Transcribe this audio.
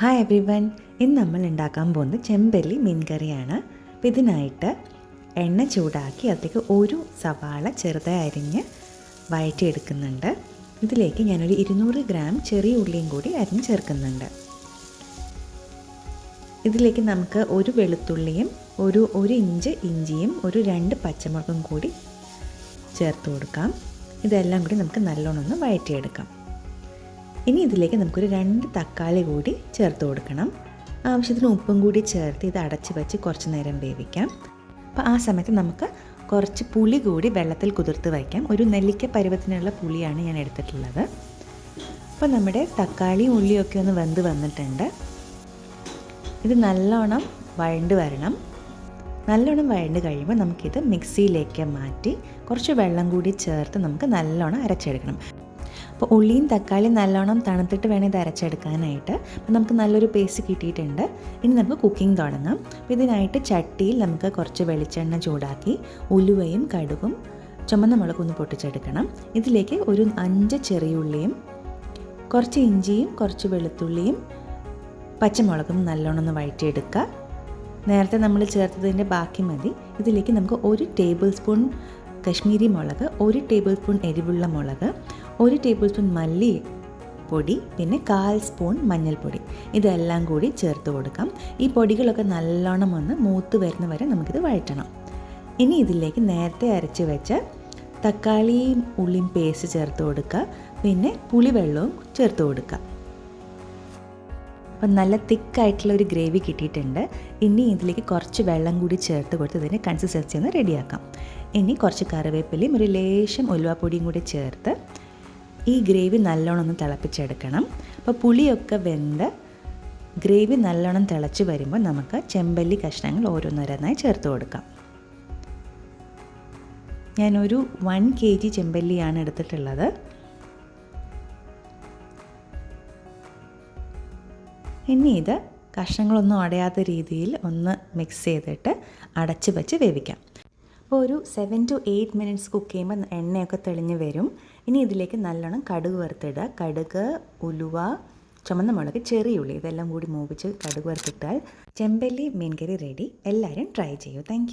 Hi everyone, ഇന്ന് നമ്മൾ ഉണ്ടാക്കാൻ പോകുന്നത് ചെമ്പല്ലി മീൻ കറിയാണ്. അപ്പോൾ ഇതിനായിട്ട് എണ്ണ ചൂടാക്കി അതിലേക്ക് ഒരു സവാള ചെറുതായി അരിഞ്ഞ് വഴറ്റിയെടുക്കുന്നുണ്ട്. ഇതിലേക്ക് ഞാനൊരു 200 ഗ്രാം ചെറിയ ഉള്ളിയും കൂടി അരിഞ്ഞ് ചേർക്കുന്നുണ്ട്. ഇതിലേക്ക് നമുക്ക് ഒരു വെളുത്തുള്ളിയും ഒരു ഇഞ്ച് ഇഞ്ചിയും ഒരു 2 പച്ചമുളകും കൂടി ചേർത്ത് കൊടുക്കാം. ഇതെല്ലാം കൂടി നമുക്ക് നല്ലോണം ഒന്ന് വഴറ്റിയെടുക്കാം. ഇനി ഇതിലേക്ക് നമുക്കൊരു 2 തക്കാളി കൂടി ചേർത്ത് കൊടുക്കണം. ആവശ്യത്തിന് ഉപ്പും കൂടി ചേർത്ത് ഇത് അടച്ച് വെച്ച് കുറച്ച് നേരം വേവിക്കാം. അപ്പോൾ ആ സമയത്ത് നമുക്ക് കുറച്ച് പുളി കൂടി വെള്ളത്തിൽ കുതിർത്ത് വയ്ക്കാം. ഒരു നെല്ലിക്ക പരുവത്തിനുള്ള പുളിയാണ് ഞാൻ എടുത്തിട്ടുള്ളത്. അപ്പോൾ നമ്മുടെ തക്കാളിയും ഉള്ളിയൊക്കെ ഒന്ന് വെന്ത് വന്നിട്ടുണ്ട്. ഇത് നല്ലോണം വഴണ്ട് വരണം. നല്ലോണം വഴണ്ട് കഴിയുമ്പോൾ നമുക്കിത് മിക്സിയിലേക്ക് മാറ്റി കുറച്ച് വെള്ളം കൂടി ചേർത്ത് നമുക്ക് നല്ലോണം അരച്ചെടുക്കണം. അപ്പോൾ ഉള്ളിയും തക്കാളിയും നല്ലോണം തണുത്തിട്ട് വേണം ഇത് അരച്ചെടുക്കാനായിട്ട്. അപ്പോൾ നമുക്ക് നല്ലൊരു പേസ്റ്റ് കിട്ടിയിട്ടുണ്ട്. ഇനി നമുക്ക് കുക്കിംഗ് തുടങ്ങാം. അപ്പോൾ ഇതിനായിട്ട് ചട്ടിയിൽ നമുക്ക് കുറച്ച് വെളിച്ചെണ്ണ ചൂടാക്കി ഉലുവയും കടുകും ചുമന്ന മുളകും ഒന്ന് പൊട്ടിച്ചെടുക്കണം. ഇതിലേക്ക് ഒരു 5 ചെറിയുള്ളിയും കുറച്ച് ഇഞ്ചിയും കുറച്ച് വെളുത്തുള്ളിയും പച്ചമുളകും നല്ലോണം ഒന്ന് വഴറ്റിയെടുക്കുക. നേരത്തെ നമ്മൾ ചേർത്തതിൻ്റെ ബാക്കി മതി. ഇതിലേക്ക് നമുക്ക് 1 ടേബിൾ സ്പൂൺ കശ്മീരി മുളക്, 1 ടേബിൾ സ്പൂൺ എരിവുള്ള മുളക്, 1 ടേബിൾ സ്പൂൺ മല്ലിപ്പൊടി, പിന്നെ 1/4 സ്പൂൺ മഞ്ഞൾപ്പൊടി, ഇതെല്ലാം കൂടി ചേർത്ത് കൊടുക്കാം. ഈ പൊടികളൊക്കെ നല്ലോണം ഒന്ന് മൂത്ത് വരുന്ന വരെ നമുക്കിത് വഴറ്റണം. ഇനി ഇതിലേക്ക് നേരത്തെ അരച്ച് വെച്ച തക്കാളിയും ഉള്ളിയും പേസ്റ്റ് ചേർത്ത് കൊടുക്കുക. പിന്നെ പുളിവെള്ളവും ചേർത്ത് കൊടുക്കുക. അപ്പം നല്ല തിക്കായിട്ടുള്ള ഒരു ഗ്രേവി കിട്ടിയിട്ടുണ്ട്. ഇനി ഇതിലേക്ക് കുറച്ച് വെള്ളം കൂടി ചേർത്ത് കൊടുത്ത് ഇതിൻ്റെ കൺസിസ്റ്റൻസി ഒന്ന് റെഡിയാക്കാം. ഇനി കുറച്ച് കറിവേപ്പിലയും ഒരു ലേശം ഉലുവാപ്പൊടിയും കൂടി ചേർത്ത് ഈ ഗ്രേവി നല്ലോണം ഒന്ന് തിളപ്പിച്ചെടുക്കണം. അപ്പോൾ പുളിയൊക്കെ വെന്ത് ഗ്രേവി നല്ലോണം തിളച്ച് വരുമ്പോൾ നമുക്ക് ചെമ്പല്ലി കഷ്ണങ്ങൾ ഓരോന്നോരോന്നായി ചേർത്ത് കൊടുക്കാം. ഞാനൊരു 1 kg ചെമ്പല്ലിയാണ് എടുത്തിട്ടുള്ളത്. ഇനി ഇത് കഷ്ണങ്ങളൊന്നും അടയാത്ത രീതിയിൽ ഒന്ന് മിക്സ് ചെയ്തിട്ട് അടച്ച് വെച്ച് വേവിക്കാം. അപ്പോൾ ഒരു 7 to 8 മിനിറ്റ്സ് കുക്ക് ചെയ്യുമ്പോൾ എണ്ണയൊക്കെ തെളിഞ്ഞ് വരും. ഇനി ഇതിലേക്ക് നല്ലോണം കടുക് വറുത്തിടുക. കടുക്, ഉലുവ, ചുമന്ന മുളക്, ചെറിയ ഉള്ളി ഇതെല്ലാം കൂടി മൂപ്പിച്ച് കടുക് വറുത്തിട്ടാൽ ചെമ്പല്ലി മീൻ കറി റെഡി. എല്ലാവരും ട്രൈ ചെയ്യൂ. താങ്ക്